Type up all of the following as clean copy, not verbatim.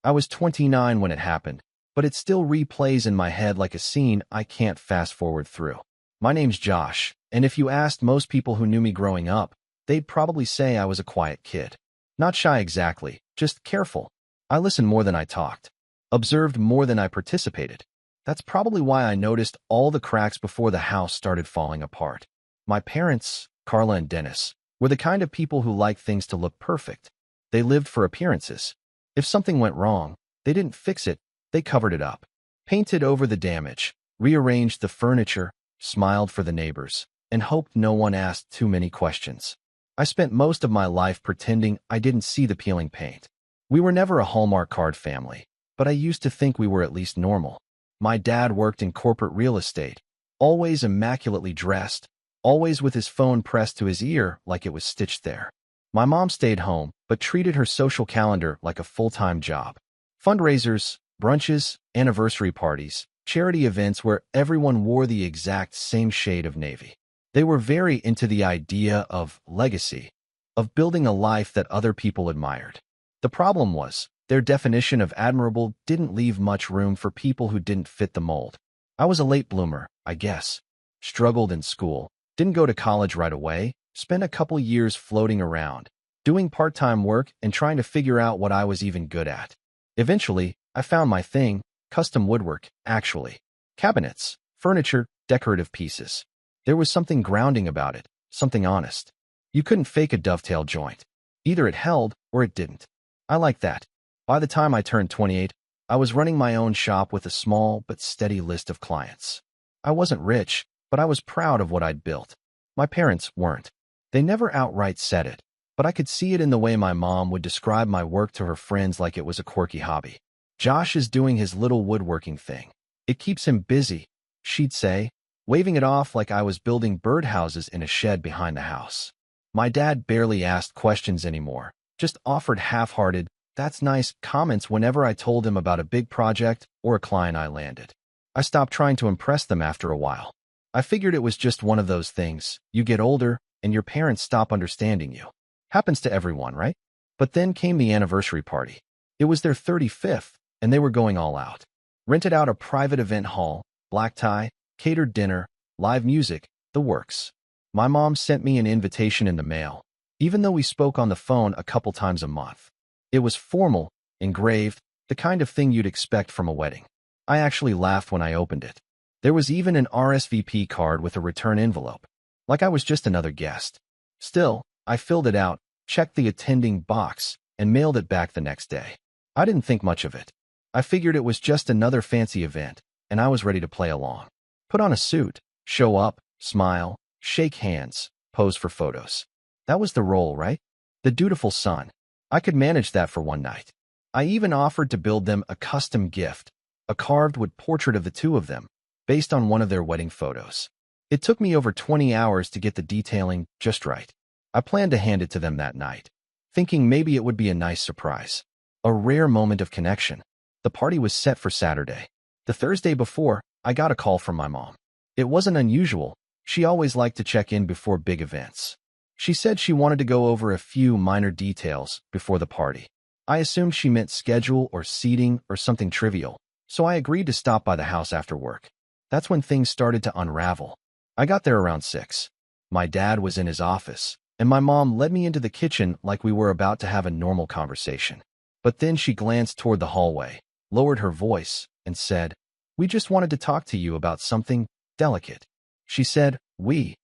I was 29 when it happened, but it still replays in my head like a scene I can't fast forward through. My name's Josh, and if you asked most people who knew me growing up, they'd probably say I was a quiet kid. Not shy exactly, just careful. I listened more than I talked, observed more than I participated. That's probably why I noticed all the cracks before the house started falling apart. My parents, Carla and Dennis, were the kind of people who liked things to look perfect. They lived for appearances. If something went wrong, they didn't fix it, they covered it up. Painted over the damage, rearranged the furniture, smiled for the neighbors, and hoped no one asked too many questions. I spent most of my life pretending I didn't see the peeling paint. We were never a Hallmark card family, but I used to think we were at least normal. My dad worked in corporate real estate, always immaculately dressed, always with his phone pressed to his ear like it was stitched there. My mom stayed home, but treated her social calendar like a full-time job. Fundraisers, brunches, anniversary parties, charity events where everyone wore the exact same shade of navy. They were very into the idea of legacy, of building a life that other people admired. The problem was, their definition of admirable didn't leave much room for people who didn't fit the mold. I was a late bloomer, I guess. Struggled in school, didn't go to college right away, spent a couple years floating around, doing part-time work and trying to figure out what I was even good at. Eventually, I found my thing, custom woodwork, actually. Cabinets, furniture, decorative pieces. There was something grounding about it, something honest. You couldn't fake a dovetail joint. Either it held or it didn't. I liked that. By the time I turned 28, I was running my own shop with a small but steady list of clients. I wasn't rich, but I was proud of what I'd built. My parents weren't. They never outright said it, but I could see it in the way my mom would describe my work to her friends like it was a quirky hobby. Josh is doing his little woodworking thing. It keeps him busy, she'd say, waving it off like I was building birdhouses in a shed behind the house. My dad barely asked questions anymore, just offered half-hearted, "That's nice" comments whenever I told him about a big project or a client I landed. I stopped trying to impress them after a while. I figured it was just one of those things. You get older, and your parents stop understanding you. Happens to everyone, right? But then came the anniversary party. It was their 35th, and they were going all out. Rented out a private event hall, black tie, catered dinner, live music, the works. My mom sent me an invitation in the mail, even though we spoke on the phone a couple times a month. It was formal, engraved, the kind of thing you'd expect from a wedding. I actually laughed when I opened it. There was even an RSVP card with a return envelope, like I was just another guest. Still, I filled it out, checked the attending box, and mailed it back the next day. I didn't think much of it. I figured it was just another fancy event, and I was ready to play along. Put on a suit, show up, smile, shake hands, pose for photos. That was the role, right? The dutiful son. I could manage that for one night. I even offered to build them a custom gift, a carved wood portrait of the two of them, based on one of their wedding photos. It took me over 20 hours to get the detailing just right. I planned to hand it to them that night, thinking maybe it would be a nice surprise. A rare moment of connection. The party was set for Saturday. The Thursday before, I got a call from my mom. It wasn't unusual. She always liked to check in before big events. She said she wanted to go over a few minor details before the party. I assumed she meant schedule or seating or something trivial, so I agreed to stop by the house after work. That's when things started to unravel. I got there around 6. My dad was in his office, and my mom led me into the kitchen like we were about to have a normal conversation. But then she glanced toward the hallway, lowered her voice, and said, "We just wanted to talk to you about something delicate." She said, "we,"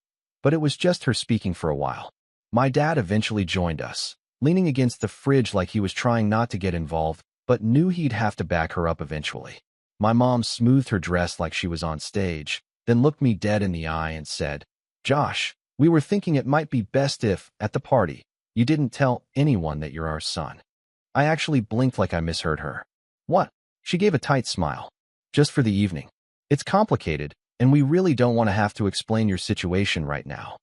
but it was just her speaking for a while. My dad eventually joined us, leaning against the fridge like he was trying not to get involved, but knew he'd have to back her up eventually. My mom smoothed her dress like she was on stage, then looked me dead in the eye and said, "Josh, we were thinking it might be best if, at the party, you didn't tell anyone that you're our son." I actually blinked like I misheard her. "What?" She gave a tight smile. "Just for the evening. It's complicated, and we really don't want to have to explain your situation right now."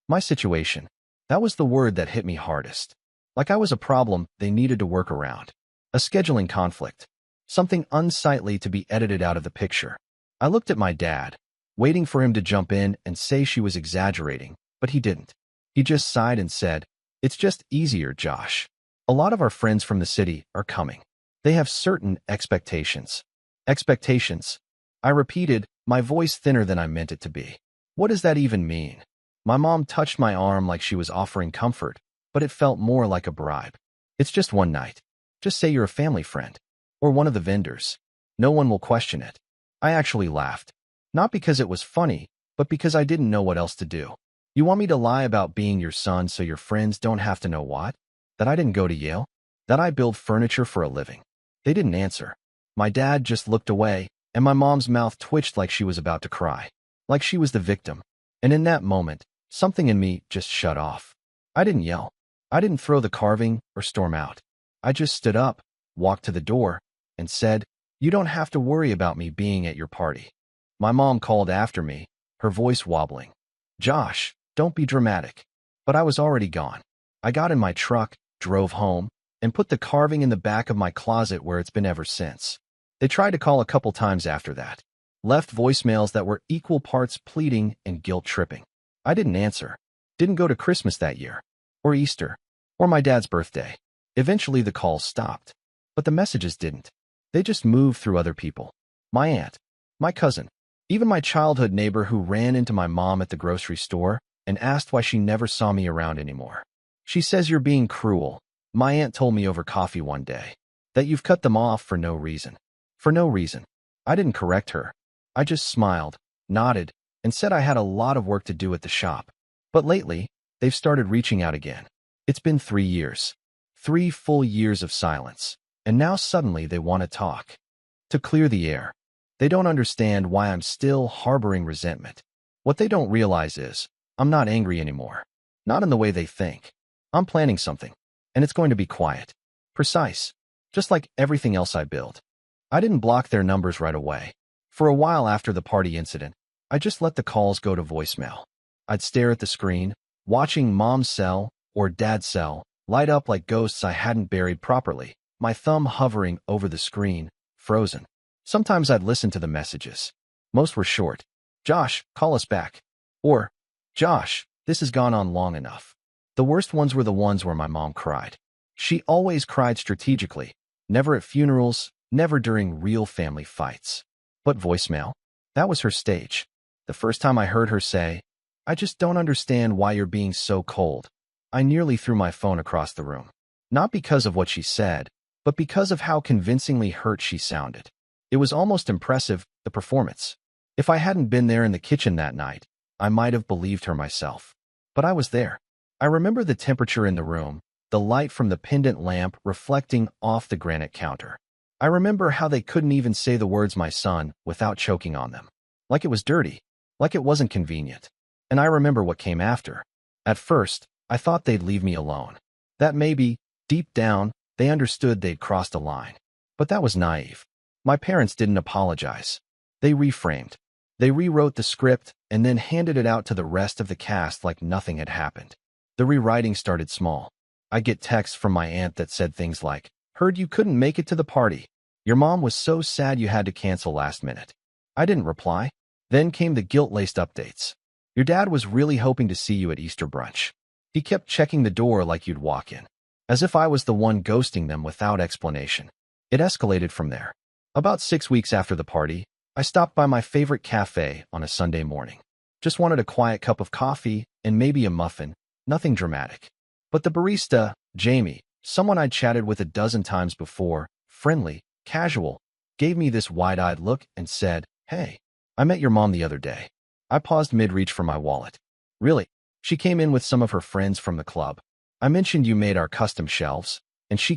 My situation. That was the word that hit me hardest. Like I was a problem they needed to work around. A scheduling conflict. Something unsightly to be edited out of the picture. I looked at my dad, waiting for him to jump in and say she was exaggerating, but he didn't. He just sighed and said, "It's just easier, Josh. A lot of our friends from the city are coming. They have certain expectations. Expectations. I repeated, my voice thinner than I meant it to be. What does that even mean? My mom touched my arm like she was offering comfort, but it felt more like a bribe. It's just one night. Just say you're a family friend. Or one of the vendors. No one will question it. I actually laughed. Not because it was funny, but because I didn't know what else to do. You want me to lie about being your son so your friends don't have to know what? That I didn't go to Yale? That I build furniture for a living? They didn't answer. My dad just looked away, and my mom's mouth twitched like she was about to cry. Like she was the victim. And in that moment, something in me just shut off. I didn't yell. I didn't throw the carving or storm out. I just stood up, walked to the door, and said, "You don't have to worry about me being at your party." My mom called after me, her voice wobbling. "Josh, don't be dramatic." But I was already gone. I got in my truck, drove home, and put the carving in the back of my closet where it's been ever since. They tried to call a couple times after that. Left voicemails that were equal parts pleading and guilt-tripping. I didn't answer. Didn't go to Christmas that year. Or Easter. Or my dad's birthday. Eventually the calls stopped. But the messages didn't. They just moved through other people. My aunt. My cousin. Even my childhood neighbor who ran into my mom at the grocery store and asked why she never saw me around anymore. "She says you're being cruel," my aunt told me over coffee one day. "That you've cut them off for no reason." For no reason. I didn't correct her. I just smiled, nodded, and said I had a lot of work to do at the shop. But lately, they've started reaching out again. It's been 3 years. 3 full years of silence. And now suddenly they want to talk. To clear the air. They don't understand why I'm still harboring resentment. What they don't realize is, I'm not angry anymore. Not in the way they think. I'm planning something. And it's going to be quiet. Precise. Just like everything else I build. I didn't block their numbers right away. For a while after the party incident, I just let the calls go to voicemail. I'd stare at the screen, watching mom's cell or dad's cell light up like ghosts I hadn't buried properly, my thumb hovering over the screen, frozen. Sometimes I'd listen to the messages. Most were short. "Josh, call us back." Or, "Josh, this has gone on long enough." The worst ones were the ones where my mom cried. She always cried strategically, never at funerals, never during real family fights. But voicemail? That was her stage. The first time I heard her say, "I just don't understand why you're being so cold," I nearly threw my phone across the room. Not because of what she said, but because of how convincingly hurt she sounded. It was almost impressive, the performance. If I hadn't been there in the kitchen that night, I might have believed her myself. But I was there. I remember the temperature in the room, the light from the pendant lamp reflecting off the granite counter. I remember how they couldn't even say the words "my son" without choking on them. Like it was dirty. Like it wasn't convenient. And I remember what came after. At first, I thought they'd leave me alone. That maybe, deep down, they understood they'd crossed a line. But that was naive. My parents didn't apologize. They reframed. They rewrote the script and then handed it out to the rest of the cast like nothing had happened. The rewriting started small. I'd get texts from my aunt that said things like, "Heard you couldn't make it to the party. Your mom was so sad you had to cancel last minute." I didn't reply. Then came the guilt-laced updates. "Your dad was really hoping to see you at Easter brunch. He kept checking the door like you'd walk in." As if I was the one ghosting them without explanation. It escalated from there. About 6 weeks after the party, I stopped by my favorite cafe on a Sunday morning. Just wanted a quiet cup of coffee and maybe a muffin, nothing dramatic. But the barista, Jamie, someone I'd chatted with a dozen times before, friendly, casual, gave me this wide-eyed look and said, "Hey, I met your mom the other day." I paused mid-reach for my wallet. "Really?" She came in with some of her friends from the club. "I mentioned you made our custom shelves," and she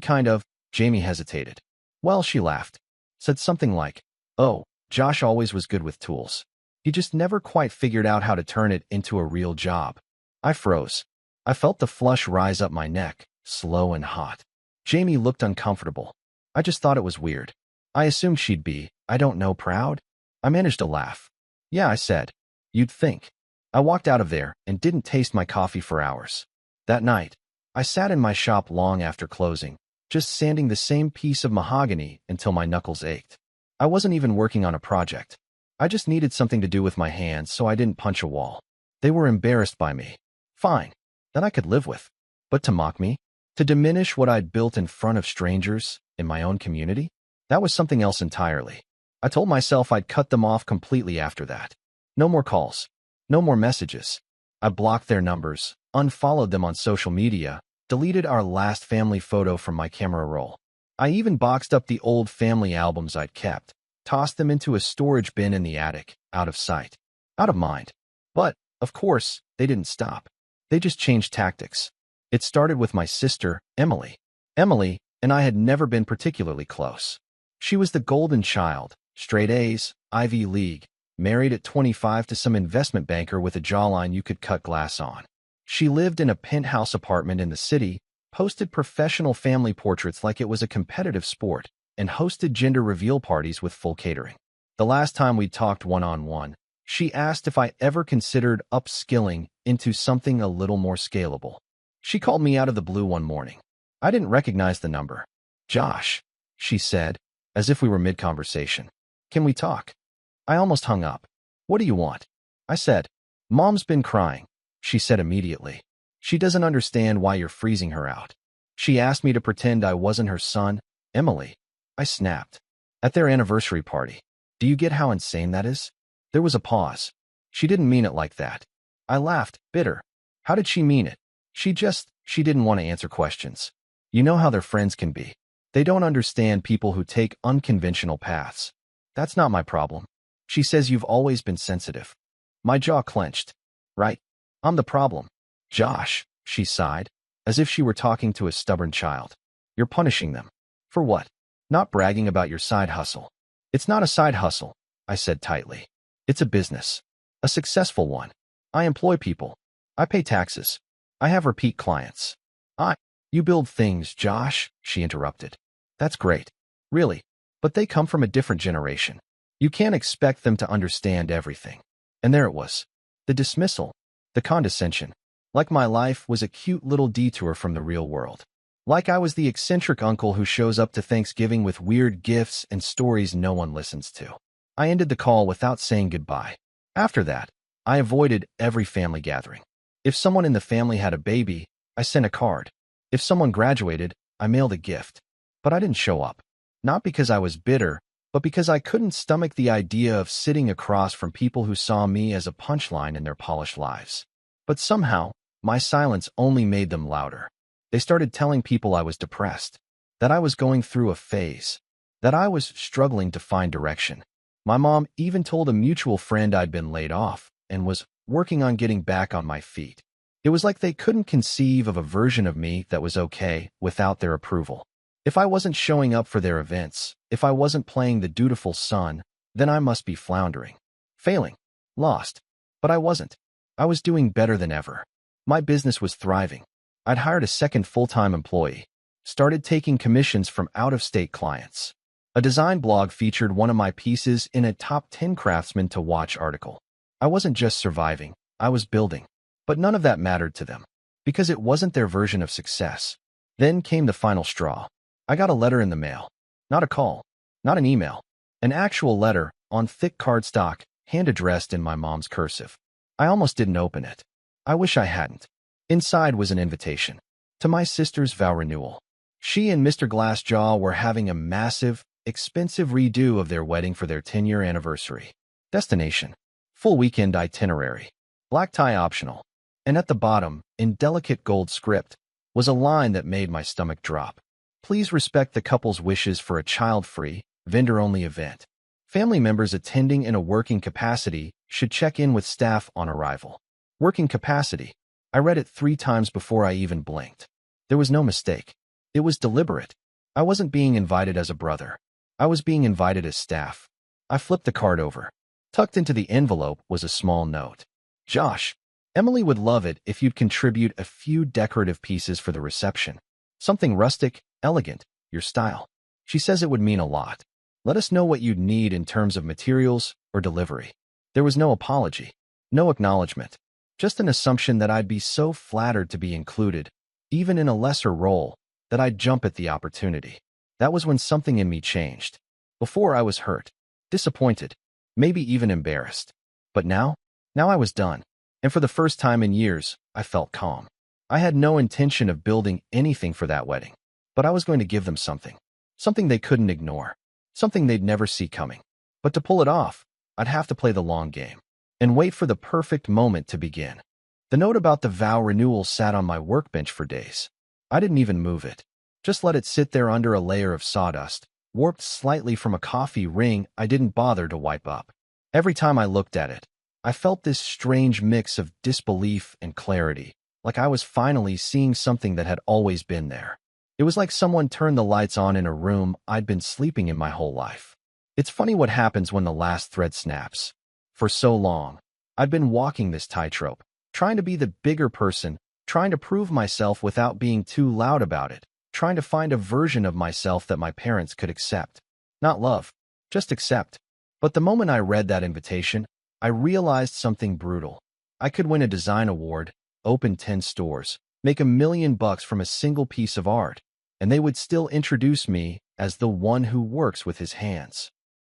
Jamie hesitated. "Well," she laughed. Said something like, "Oh, Josh always was good with tools. He just never quite figured out how to turn it into a real job." I froze. I felt the flush rise up my neck, slow and hot. Jamie looked uncomfortable. I just thought it was weird. I assumed she'd be, I don't know, proud. I managed to laugh. "Yeah," I said. "You'd think." I walked out of there and didn't taste my coffee for hours. That night, I sat in my shop long after closing, just sanding the same piece of mahogany until my knuckles ached. I wasn't even working on a project. I just needed something to do with my hands so I didn't punch a wall. They were embarrassed by me. Fine. That I could live with. But to mock me? To diminish what I'd built in front of strangers in my own community? That was something else entirely. I told myself I'd cut them off completely after that. No more calls. No more messages. I blocked their numbers, unfollowed them on social media, deleted our last family photo from my camera roll. I even boxed up the old family albums I'd kept, tossed them into a storage bin in the attic, out of sight, out of mind. But, of course, they didn't stop. They just changed tactics. It started with my sister, Emily. Emily and I had never been particularly close. She was the golden child, straight A's, Ivy League, married at 25 to some investment banker with a jawline you could cut glass on. She lived in a penthouse apartment in the city, posted professional family portraits like it was a competitive sport, and hosted gender reveal parties with full catering. The last time we talked one-on-one, she asked if I ever considered upskilling into something a little more scalable. She called me out of the blue one morning. I didn't recognize the number. "Josh," she said, as if we were mid-conversation. "Can we talk?" I almost hung up. "What do you want?" I said. "Mom's been crying," she said immediately. "She doesn't understand why you're freezing her out. She asked me to pretend I wasn't her son, Emily." I snapped. "At their anniversary party. Do you get how insane that is?" There was a pause. "She didn't mean it like that." I laughed, bitter. How did she mean it? She didn't want to answer questions. You know how their friends can be. They don't understand people who take unconventional paths. "That's not my problem. She says you've always been sensitive." My jaw clenched. "Right. I'm the problem." "Josh," she sighed, as if she were talking to a stubborn child. "You're punishing them." "For what?" "Not bragging about your side hustle." "It's not a side hustle," I said tightly. "It's a business. A successful one. I employ people. I pay taxes. I have repeat clients. You build things, Josh," she interrupted. "That's great. Really. But they come from a different generation. You can't expect them to understand everything." And there it was. The dismissal. The condescension. Like my life was a cute little detour from the real world. Like I was the eccentric uncle who shows up to Thanksgiving with weird gifts and stories no one listens to. I ended the call without saying goodbye. After that, I avoided every family gathering. If someone in the family had a baby, I sent a card. If someone graduated, I mailed a gift. But I didn't show up. Not because I was bitter, but because I couldn't stomach the idea of sitting across from people who saw me as a punchline in their polished lives. But somehow, my silence only made them louder. They started telling people I was depressed, that I was going through a phase, that I was struggling to find direction. My mom even told a mutual friend I'd been laid off and was working on getting back on my feet. It was like they couldn't conceive of a version of me that was okay without their approval. If I wasn't showing up for their events, if I wasn't playing the dutiful son, then I must be floundering, failing, lost. But I wasn't. I was doing better than ever. My business was thriving. I'd hired a second full-time employee, started taking commissions from out-of-state clients. A design blog featured one of my pieces in a top 10 craftsmen to watch article. I wasn't just surviving, I was building. But none of that mattered to them, because it wasn't their version of success. Then came the final straw. I got a letter in the mail. Not a call, not an email. An actual letter, on thick cardstock, hand-addressed in my mom's cursive. I almost didn't open it. I wish I hadn't. Inside was an invitation to my sister's vow renewal. She and Mr. Glassjaw were having a massive, expensive redo of their wedding for their 10-year anniversary. Destination: full weekend itinerary. Black tie optional. And at the bottom, in delicate gold script, was a line that made my stomach drop. "Please respect the couple's wishes for a child-free, vendor-only event. Family members attending in a working capacity should check in with staff on arrival." Working capacity. I read it 3 times before I even blinked. There was no mistake. It was deliberate. I wasn't being invited as a brother. I was being invited as staff. I flipped the card over. Tucked into the envelope was a small note. "Josh, Emily would love it if you'd contribute a few decorative pieces for the reception. Something rustic, elegant, your style. She says it would mean a lot. Let us know what you'd need in terms of materials or delivery." There was no apology, no acknowledgement, just an assumption that I'd be so flattered to be included, even in a lesser role, that I'd jump at the opportunity. That was when something in me changed. Before I was hurt, disappointed, maybe even embarrassed. But now I was done. And for the first time in years, I felt calm. I had no intention of building anything for that wedding, but I was going to give them something. Something they couldn't ignore. Something they'd never see coming. But to pull it off, I'd have to play the long game and wait for the perfect moment to begin. The note about the vow renewal sat on my workbench for days. I didn't even move it. Just let it sit there under a layer of sawdust, warped slightly from a coffee ring I didn't bother to wipe up. Every time I looked at it, I felt this strange mix of disbelief and clarity, like I was finally seeing something that had always been there. It was like someone turned the lights on in a room I'd been sleeping in my whole life. It's funny what happens when the last thread snaps. For so long, I'd been walking this tightrope, trying to be the bigger person, trying to prove myself without being too loud about it, trying to find a version of myself that my parents could accept. Not love, just accept. But the moment I read that invitation, I realized something brutal. I could win a design award, open 10 stores, make $1 million from a single piece of art, and they would still introduce me as the one who works with his hands.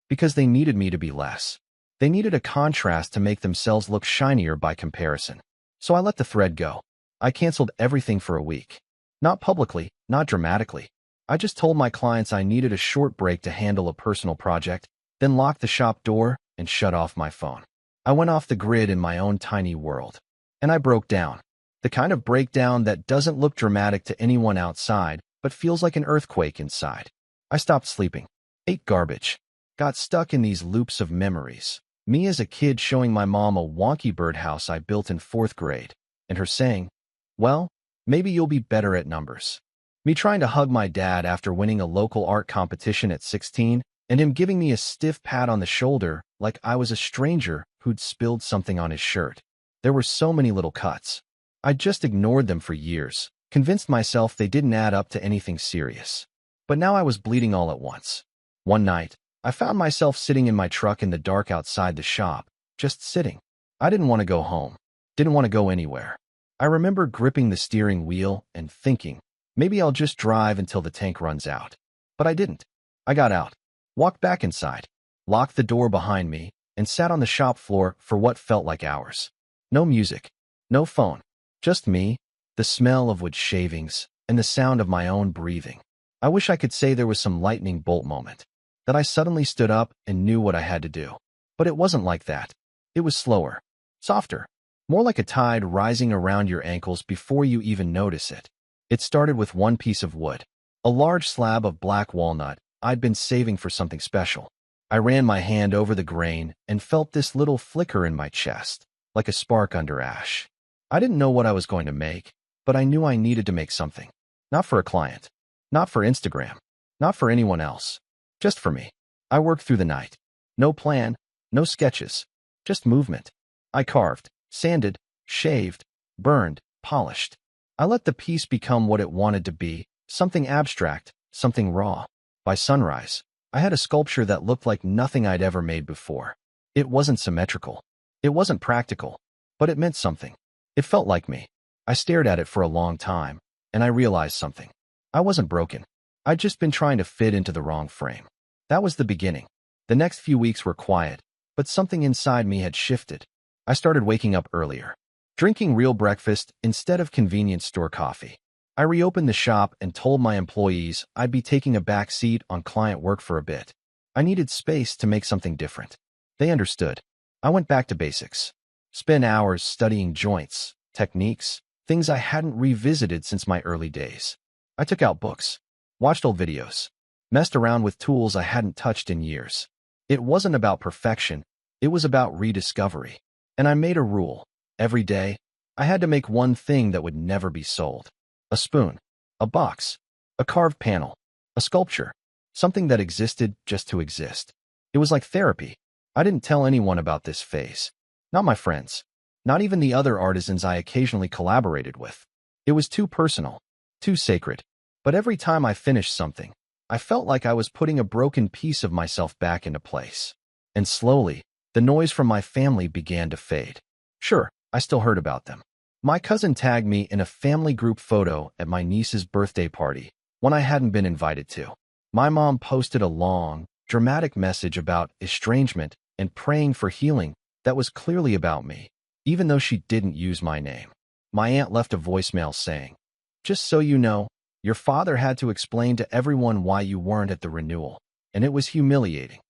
Because they needed me to be less. They needed a contrast to make themselves look shinier by comparison. So I let the thread go. I canceled everything for a week. Not publicly, not dramatically. I just told my clients I needed a short break to handle a personal project, then locked the shop door and shut off my phone. I went off the grid in my own tiny world. And I broke down. The kind of breakdown that doesn't look dramatic to anyone outside, but feels like an earthquake inside. I stopped sleeping. Ate garbage. Got stuck in these loops of memories. Me as a kid showing my mom a wonky birdhouse I built in 4th grade, and her saying, "Well, maybe you'll be better at numbers." Me trying to hug my dad after winning a local art competition at 16, and him giving me a stiff pat on the shoulder like I was a stranger who'd spilled something on his shirt. There were so many little cuts. I just ignored them for years, convinced myself they didn't add up to anything serious. But now I was bleeding all at once. One night, I found myself sitting in my truck in the dark outside the shop, just sitting. I didn't want to go home, didn't want to go anywhere. I remember gripping the steering wheel and thinking, maybe I'll just drive until the tank runs out. But I didn't. I got out, walked back inside, locked the door behind me, and sat on the shop floor for what felt like hours. No music, no phone, just me, the smell of wood shavings, and the sound of my own breathing. I wish I could say there was some lightning bolt moment, that I suddenly stood up and knew what I had to do. But it wasn't like that. It was slower, softer, more like a tide rising around your ankles before you even notice it. It started with one piece of wood, a large slab of black walnut I'd been saving for something special. I ran my hand over the grain and felt this little flicker in my chest, like a spark under ash. I didn't know what I was going to make, but I knew I needed to make something. Not for a client, not for Instagram, not for anyone else. Just for me. I worked through the night. No plan, no sketches, just movement. I carved, sanded, shaved, burned, polished. I let the piece become what it wanted to be, something abstract, something raw. By sunrise, I had a sculpture that looked like nothing I'd ever made before. It wasn't symmetrical. It wasn't practical, but it meant something. It felt like me. I stared at it for a long time, and I realized something. I wasn't broken. I'd just been trying to fit into the wrong frame. That was the beginning. The next few weeks were quiet, but something inside me had shifted. I started waking up earlier, drinking real breakfast instead of convenience store coffee. I reopened the shop and told my employees I'd be taking a back seat on client work for a bit. I needed space to make something different. They understood. I went back to basics. Spent hours studying joints, techniques, things I hadn't revisited since my early days. I took out books, watched old videos, messed around with tools I hadn't touched in years. It wasn't about perfection, it was about rediscovery. And I made a rule. Every day, I had to make one thing that would never be sold. A spoon, a box, a carved panel, a sculpture, something that existed just to exist. It was like therapy. I didn't tell anyone about this phase. Not my friends. Not even the other artisans I occasionally collaborated with. It was too personal, too sacred. But every time I finished something, I felt like I was putting a broken piece of myself back into place. And slowly, the noise from my family began to fade. Sure, I still heard about them. My cousin tagged me in a family group photo at my niece's birthday party, one I hadn't been invited to. My mom posted a long, dramatic message about estrangement and praying for healing that was clearly about me, even though she didn't use my name. My aunt left a voicemail saying, "Just so you know, your father had to explain to everyone why you weren't at the renewal, and it was humiliating."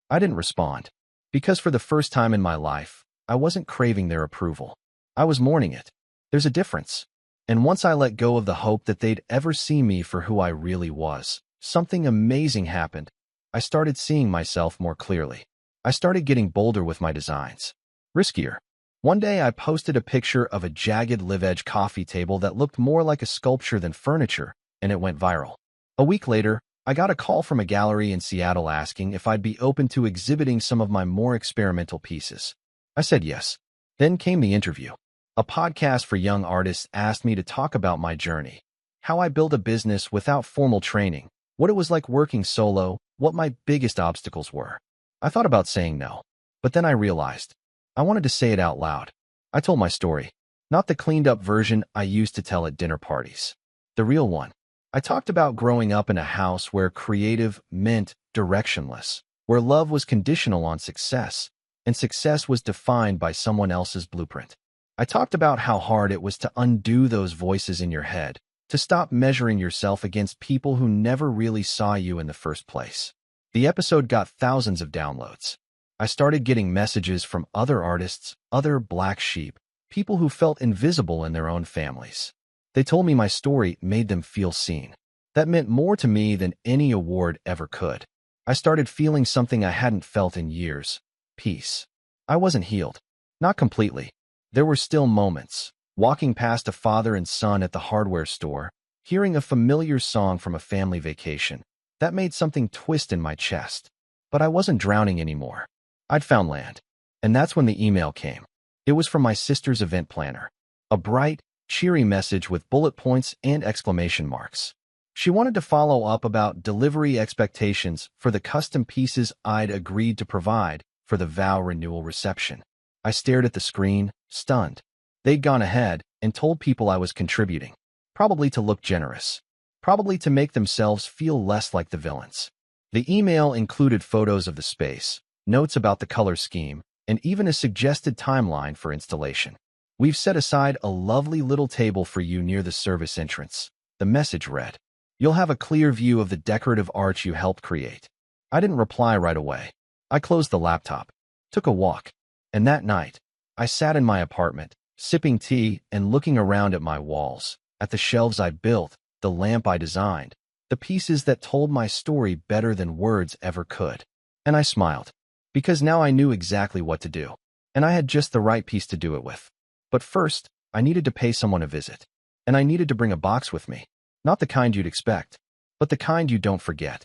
I didn't respond, because for the first time in my life, I wasn't craving their approval. I was mourning it. There's a difference. And once I let go of the hope that they'd ever see me for who I really was, something amazing happened. I started seeing myself more clearly. I started getting bolder with my designs. Riskier. One day I posted a picture of a jagged live-edge coffee table that looked more like a sculpture than furniture, and it went viral. A week later, I got a call from a gallery in Seattle asking if I'd be open to exhibiting some of my more experimental pieces. I said yes. Then came the interview. A podcast for young artists asked me to talk about my journey, how I built a business without formal training, what it was like working solo, what my biggest obstacles were. I thought about saying no, but then I realized I wanted to say it out loud. I told my story, not the cleaned-up version I used to tell at dinner parties. The real one. I talked about growing up in a house where creative meant directionless, where love was conditional on success, and success was defined by someone else's blueprint. I talked about how hard it was to undo those voices in your head, to stop measuring yourself against people who never really saw you in the first place. The episode got thousands of downloads. I started getting messages from other artists, other black sheep, people who felt invisible in their own families. They told me my story made them feel seen. That meant more to me than any award ever could. I started feeling something I hadn't felt in years. Peace. I wasn't healed. Not completely. There were still moments. Walking past a father and son at the hardware store, hearing a familiar song from a family vacation. That made something twist in my chest. But I wasn't drowning anymore. I'd found land. And that's when the email came. It was from my sister's event planner. A bright, cheery message with bullet points and exclamation marks. She wanted to follow up about delivery expectations for the custom pieces I'd agreed to provide for the vow renewal reception. I stared at the screen, stunned. They'd gone ahead and told people I was contributing, probably to look generous, probably to make themselves feel less like the villains. The email included photos of the space, notes about the color scheme, and even a suggested timeline for installation. "We've set aside a lovely little table for you near the service entrance," the message read. "You'll have a clear view of the decorative arch you helped create." I didn't reply right away. I closed the laptop, took a walk, and that night, I sat in my apartment, sipping tea and looking around at my walls, at the shelves I built, the lamp I designed, the pieces that told my story better than words ever could. And I smiled, because now I knew exactly what to do, and I had just the right piece to do it with. But first, I needed to pay someone a visit, and I needed to bring a box with me, not the kind you'd expect, but the kind you don't forget.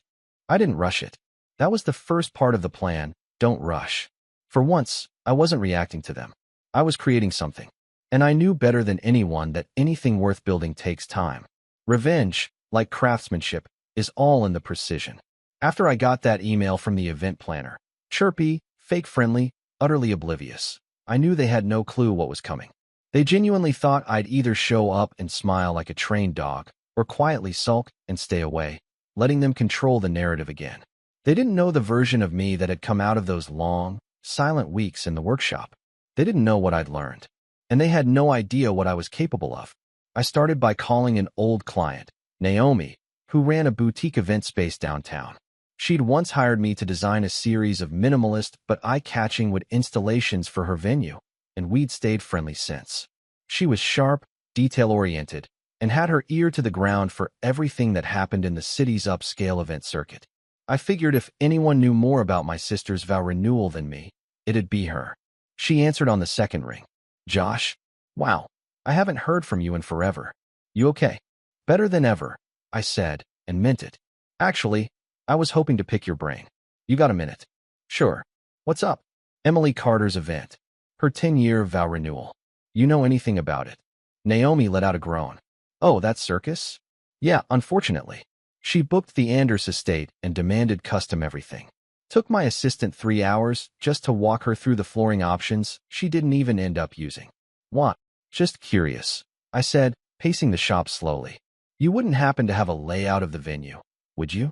I didn't rush it. That was the first part of the plan, don't rush. For once, I wasn't reacting to them. I was creating something. And I knew better than anyone that anything worth building takes time. Revenge, like craftsmanship, is all in the precision. After I got that email from the event planner, chirpy, fake-friendly, utterly oblivious, I knew they had no clue what was coming. They genuinely thought I'd either show up and smile like a trained dog, or quietly sulk and stay away, letting them control the narrative again. They didn't know the version of me that had come out of those long, silent weeks in the workshop. They didn't know what I'd learned. And they had no idea what I was capable of. I started by calling an old client, Naomi, who ran a boutique event space downtown. She'd once hired me to design a series of minimalist but eye-catching wood installations for her venue, and we'd stayed friendly since. She was sharp, detail-oriented, and had her ear to the ground for everything that happened in the city's upscale event circuit. I figured if anyone knew more about my sister's vow renewal than me, it'd be her. She answered on the second ring. "Josh? Wow, I haven't heard from you in forever. You okay?" "Better than ever," I said, and meant it. "Actually, I was hoping to pick your brain. You got a minute?" "Sure. What's up?" "Emily Carter's event. Her 10-year vow renewal. You know anything about it?" Naomi let out a groan. "Oh, that circus?" "Yeah, unfortunately. She booked the Anders estate and demanded custom everything. Took my assistant 3 hours just to walk her through the flooring options she didn't even end up using." "What?" "Just curious," I said, pacing the shop slowly. "You wouldn't happen to have a layout of the venue, would you?"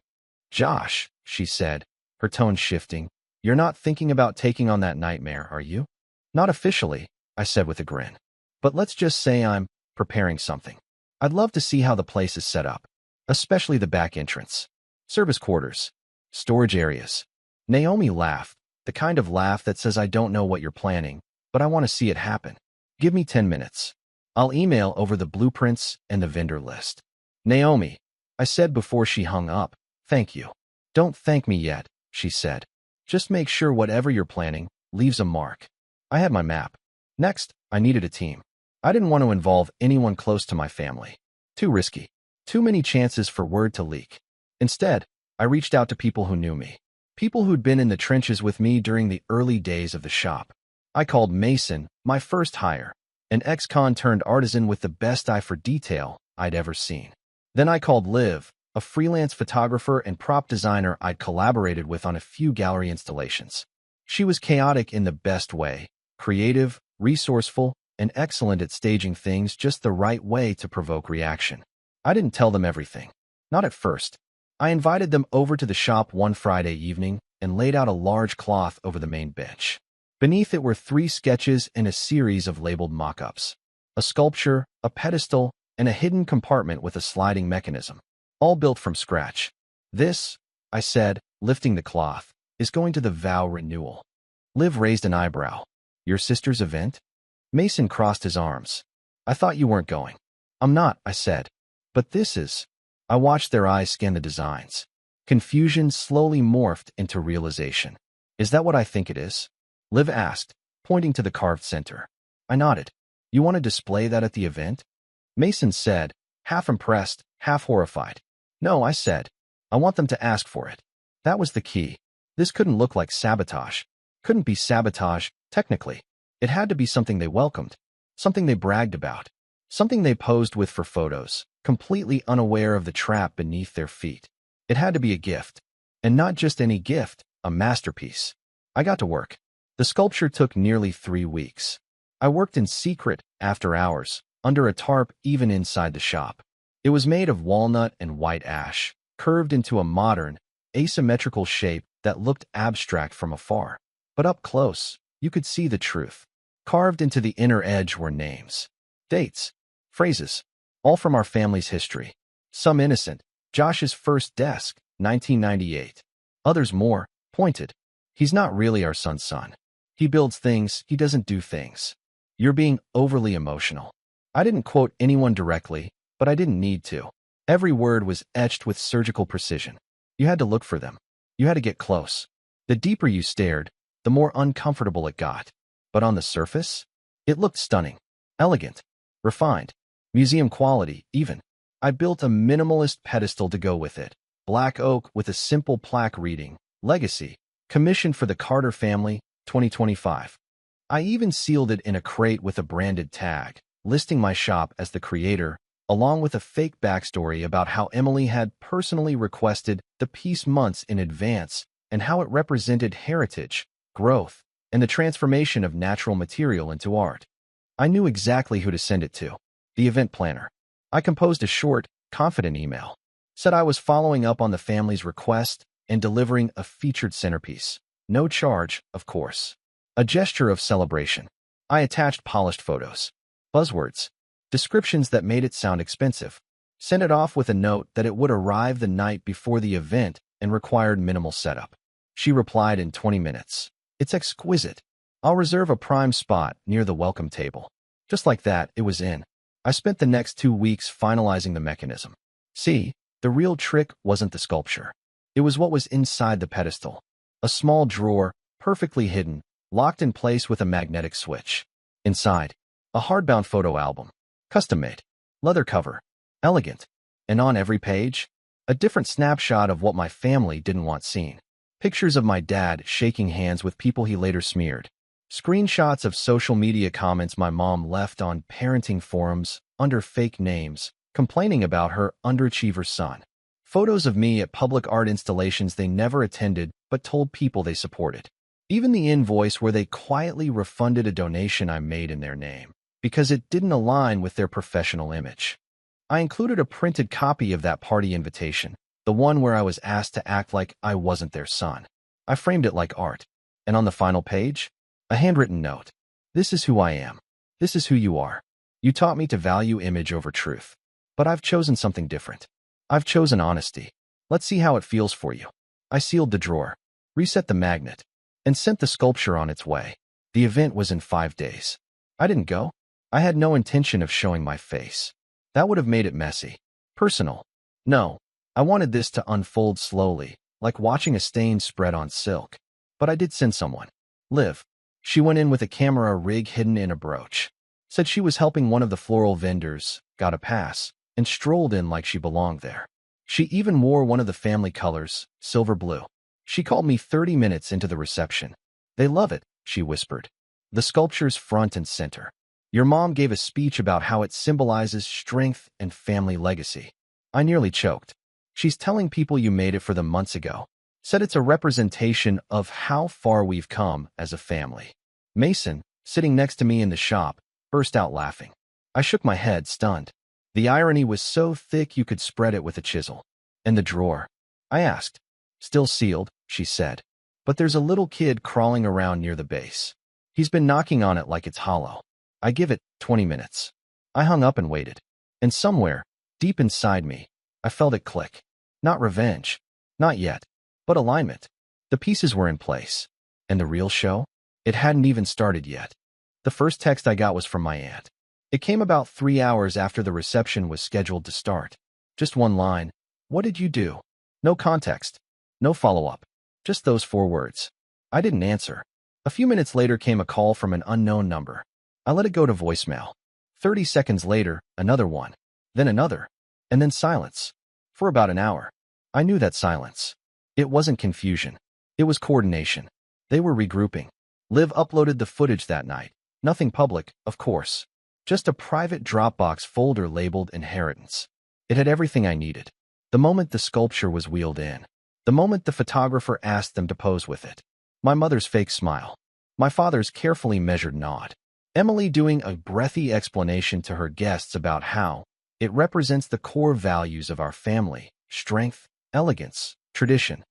"Josh," she said, her tone shifting, "you're not thinking about taking on that nightmare, are you?" "Not officially," I said with a grin. "But let's just say I'm preparing something. I'd love to see how the place is set up, especially the back entrance, service quarters, storage areas. Naomi laughed, the kind of laugh that says I don't know what you're planning, but I want to see it happen. Give me 10 minutes. I'll email over the blueprints and the vendor list. Naomi, I said before she hung up, thank you. Don't thank me yet, she said. Just make sure whatever you're planning leaves a mark. I had my map. Next, I needed a team. I didn't want to involve anyone close to my family. Too risky. Too many chances for word to leak. Instead, I reached out to people who knew me. People who'd been in the trenches with me during the early days of the shop. I called Mason, my first hire, an ex-con turned artisan with the best eye for detail I'd ever seen. Then I called Liv, a freelance photographer and prop designer I'd collaborated with on a few gallery installations. She was chaotic in the best way, creative, resourceful, and excellent at staging things just the right way to provoke reaction. I didn't tell them everything. Not at first. I invited them over to the shop one Friday evening and laid out a large cloth over the main bench. Beneath it were 3 sketches and a series of labeled mock-ups. A sculpture, a pedestal, and a hidden compartment with a sliding mechanism, all built from scratch. This, I said, lifting the cloth, is going to the vow renewal. Liv raised an eyebrow. Your sister's event? Mason crossed his arms. I thought you weren't going. I'm not, I said. But this is. I watched their eyes scan the designs. Confusion slowly morphed into realization. Is that what I think it is? Liv asked, pointing to the carved center. I nodded. You want to display that at the event? Mason said, half impressed, half horrified. No, I said. I want them to ask for it. That was the key. This couldn't look like sabotage. Couldn't be sabotage, technically. It had to be something they welcomed. Something they bragged about. Something they posed with for photos, completely unaware of the trap beneath their feet. It had to be a gift. And not just any gift, a masterpiece. I got to work. The sculpture took nearly 3 weeks. I worked in secret, after hours, under a tarp even inside the shop. It was made of walnut and white ash, curved into a modern, asymmetrical shape that looked abstract from afar. But up close, you could see the truth. Carved into the inner edge were names, dates, phrases, all from our family's history. Some innocent, Josh's first desk, 1998. Others more pointed. He's not really our son's son. He builds things, he doesn't do things. You're being overly emotional. I didn't quote anyone directly, but I didn't need to. Every word was etched with surgical precision. You had to look for them. You had to get close. The deeper you stared, the more uncomfortable it got. But on the surface, it looked stunning, elegant, refined, museum quality, even. I built a minimalist pedestal to go with it. Black oak with a simple plaque reading, Legacy, commissioned for the Carter family, 2025. I even sealed it in a crate with a branded tag, listing my shop as the creator, along with a fake backstory about how Emily had personally requested the piece months in advance and how it represented heritage, growth, and the transformation of natural material into art. I knew exactly who to send it to, the event planner. I composed a short, confident email, said I was following up on the family's request and delivering a featured centerpiece. No charge, of course. A gesture of celebration. I attached polished photos, buzzwords, descriptions that made it sound expensive. Sent it off with a note that it would arrive the night before the event and required minimal setup. She replied in 20 minutes. It's exquisite. I'll reserve a prime spot near the welcome table. Just like that, it was in. I spent the next 2 weeks finalizing the mechanism. See, the real trick wasn't the sculpture. It was what was inside the pedestal. A small drawer, perfectly hidden, locked in place with a magnetic switch. Inside, a hardbound photo album, custom-made, leather cover, elegant, and on every page, a different snapshot of what my family didn't want seen. Pictures of my dad shaking hands with people he later smeared. Screenshots of social media comments my mom left on parenting forums under fake names, complaining about her underachiever son. Photos of me at public art installations they never attended but told people they supported. Even the invoice where they quietly refunded a donation I made in their name, because it didn't align with their professional image. I included a printed copy of that party invitation, the one where I was asked to act like I wasn't their son. I framed it like art. And on the final page, a handwritten note. This is who I am. This is who you are. You taught me to value image over truth. But I've chosen something different. I've chosen honesty. Let's see how it feels for you. I sealed the drawer, reset the magnet, and sent the sculpture on its way. The event was in 5 days. I didn't go. I had no intention of showing my face. That would have made it messy. Personal. No. I wanted this to unfold slowly, like watching a stain spread on silk. But I did send someone. Liv. She went in with a camera rig hidden in a brooch. Said she was helping one of the floral vendors, got a pass, and strolled in like she belonged there. She even wore one of the family colors, silver blue. She called me 30 minutes into the reception. They love it, she whispered. The sculpture's front and center. Your mom gave a speech about how it symbolizes strength and family legacy. I nearly choked. She's telling people you made it for them months ago. Said it's a representation of how far we've come as a family. Mason, sitting next to me in the shop, burst out laughing. I shook my head, stunned. The irony was so thick you could spread it with a chisel. And the drawer? I asked. Still sealed, she said. But there's a little kid crawling around near the base. He's been knocking on it like it's hollow. I give it 20 minutes. I hung up and waited. And somewhere, deep inside me, I felt it click. Not revenge. Not yet. But alignment. The pieces were in place. And the real show? It hadn't even started yet. The first text I got was from my aunt. It came about 3 hours after the reception was scheduled to start. Just one line. What did you do? No context. No follow-up. Just those 4 words. I didn't answer. A few minutes later came a call from an unknown number. I let it go to voicemail. 30 seconds later, another one. Then another. And then silence. For about an hour. I knew that silence. It wasn't confusion. It was coordination. They were regrouping. Liv uploaded the footage that night. Nothing public, of course. Just a private Dropbox folder labeled Inheritance. It had everything I needed. The moment the sculpture was wheeled in. The moment the photographer asked them to pose with it. My mother's fake smile. My father's carefully measured nod. Emily doing a breathy explanation to her guests about how it represents the core values of our family, strength, elegance, tradition.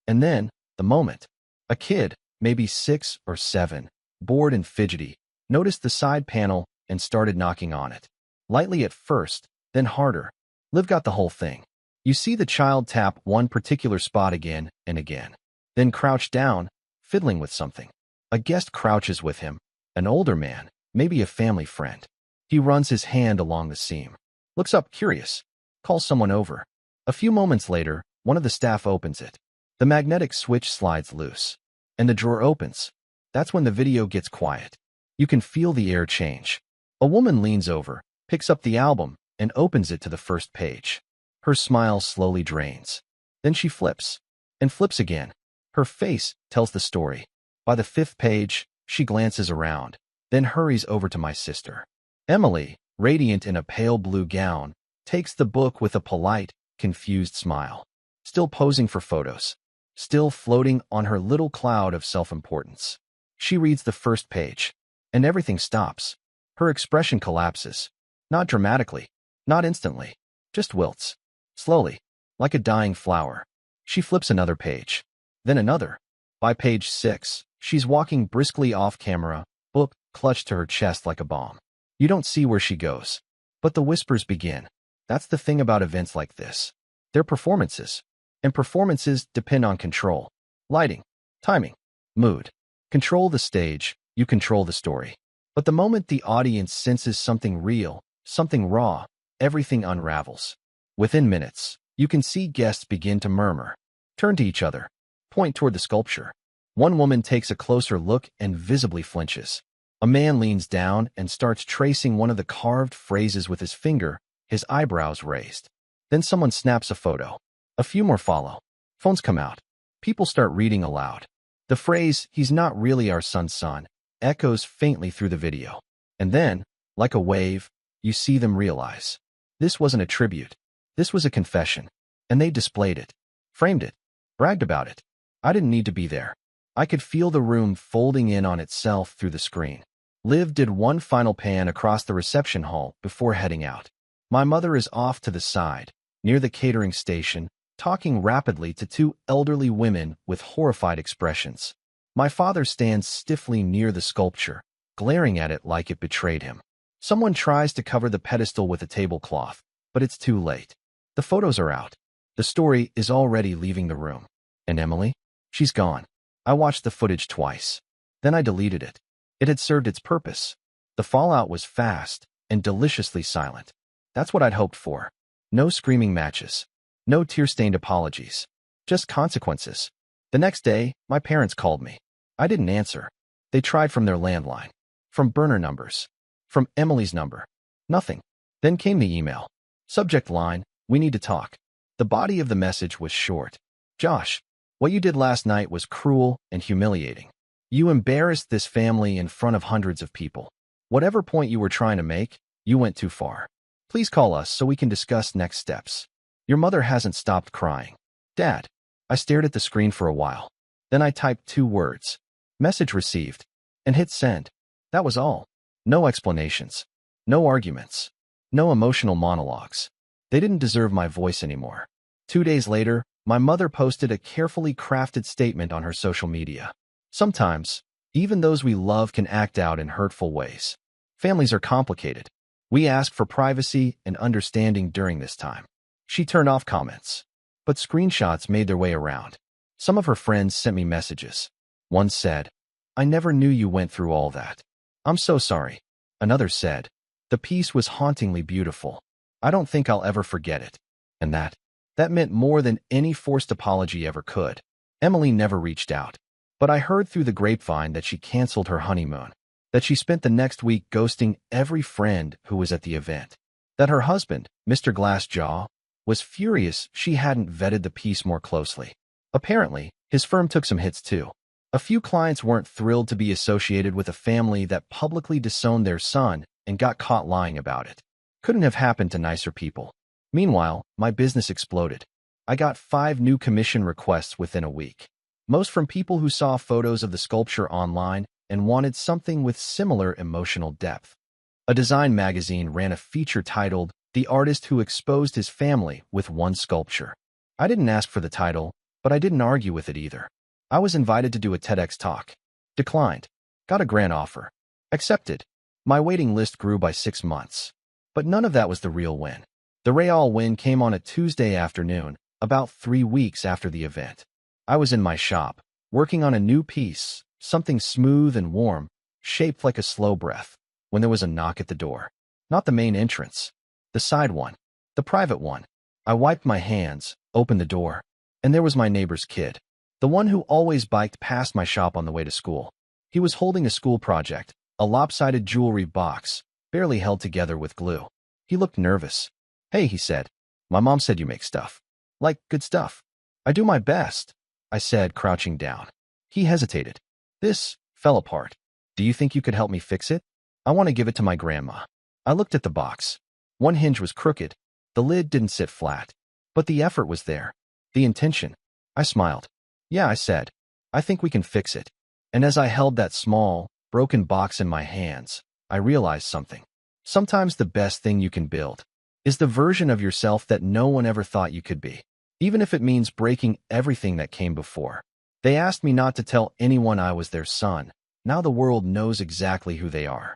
And then, the moment. A kid, maybe 6 or 7, bored and fidgety, noticed the side panel and started knocking on it. Lightly at first, then harder. Liv got the whole thing. You see the child tap one particular spot again and again. Then crouch down, fiddling with something. A guest crouches with him, an older man, maybe a family friend. He runs his hand along the seam. Looks up curious. Calls someone over. A few moments later, one of the staff opens it. The magnetic switch slides loose. And the drawer opens. That's when the video gets quiet. You can feel the air change. A woman leans over, picks up the album, and opens it to the first page. Her smile slowly drains. Then she flips. And flips again. Her face tells the story. By the 5th page, she glances around, then hurries over to my sister. Emily, radiant in a pale blue gown, takes the book with a polite, confused smile. Still posing for photos. Still floating on her little cloud of self-importance. She reads the first page. And everything stops. Her expression collapses. Not dramatically. Not instantly. Just wilts. Slowly. Like a dying flower. She flips another page. Then another. By page 6, she's walking briskly off camera, book clutched to her chest like a bomb. You don't see where she goes. But the whispers begin. That's the thing about events like this. They're performances. And performances depend on control. Lighting. Timing. Mood. Control the stage, you control the story. But the moment the audience senses something real, something raw, everything unravels. Within minutes, you can see guests begin to murmur. Turn to each other. Point toward the sculpture. One woman takes a closer look and visibly flinches. A man leans down and starts tracing one of the carved phrases with his finger, his eyebrows raised. Then someone snaps a photo. A few more follow. Phones come out. People start reading aloud. The phrase, "He's not really our son's son," echoes faintly through the video. And then, like a wave, you see them realize. This wasn't a tribute. This was a confession. And they displayed it. Framed it. Bragged about it. I didn't need to be there. I could feel the room folding in on itself through the screen. Liv did one final pan across the reception hall before heading out. My mother is off to the side, near the catering station, talking rapidly to 2 elderly women with horrified expressions. My father stands stiffly near the sculpture, glaring at it like it betrayed him. Someone tries to cover the pedestal with a tablecloth, but it's too late. The photos are out. The story is already leaving the room. And Emily? She's gone. I watched the footage twice. Then I deleted it. It had served its purpose. The fallout was fast and deliciously silent. That's what I'd hoped for. No screaming matches. No tear-stained apologies. Just consequences. The next day, my parents called me. I didn't answer. They tried from their landline. From burner numbers. From Emily's number. Nothing. Then came the email. Subject line, "We need to talk." The body of the message was short. "Josh, what you did last night was cruel and humiliating. You embarrassed this family in front of hundreds of people. Whatever point you were trying to make, you went too far. Please call us so we can discuss next steps. Your mother hasn't stopped crying. Dad." I stared at the screen for a while. Then I typed 2 words. Message received. And hit send. That was all. No explanations. No arguments. No emotional monologues. They didn't deserve my voice anymore. 2 days later, my mother posted a carefully crafted statement on her social media. Sometimes, even those we love can act out in hurtful ways. Families are complicated. We ask for privacy and understanding during this time. She turned off comments. But screenshots made their way around. Some of her friends sent me messages. One said, "I never knew you went through all that. I'm so sorry." Another said, "The piece was hauntingly beautiful. I don't think I'll ever forget it." And that meant more than any forced apology ever could. Emily never reached out. But I heard through the grapevine that she canceled her honeymoon. That she spent the next week ghosting every friend who was at the event. That her husband, Mr. Glassjaw, was furious she hadn't vetted the piece more closely. Apparently, his firm took some hits too. A few clients weren't thrilled to be associated with a family that publicly disowned their son and got caught lying about it. Couldn't have happened to nicer people. Meanwhile, my business exploded. I got 5 new commission requests within a week. Most from people who saw photos of the sculpture online and wanted something with similar emotional depth. A design magazine ran a feature titled "The Artist Who Exposed His Family with One Sculpture." I didn't ask for the title, but I didn't argue with it either. I was invited to do a TEDx talk. Declined. Got a grant offer. Accepted. My waiting list grew by 6 months. But none of that was the real win. The real win came on a Tuesday afternoon, about 3 weeks after the event. I was in my shop, working on a new piece, something smooth and warm, shaped like a slow breath, when there was a knock at the door. Not the main entrance. The side one. The private one. I wiped my hands, opened the door, and there was my neighbor's kid. The one who always biked past my shop on the way to school. He was holding a school project, a lopsided jewelry box, barely held together with glue. He looked nervous. "Hey," he said. "My mom said you make stuff." "Like good stuff." "I do my best," I said, crouching down. He hesitated. "This fell apart. Do you think you could help me fix it? I want to give it to my grandma." I looked at the box. One hinge was crooked. The lid didn't sit flat. But the effort was there. The intention. I smiled. "Yeah," I said. "I think we can fix it." And as I held that small, broken box in my hands, I realized something. Sometimes the best thing you can build is the version of yourself that no one ever thought you could be, even if it means breaking everything that came before. They asked me not to tell anyone I was their son. Now the world knows exactly who they are.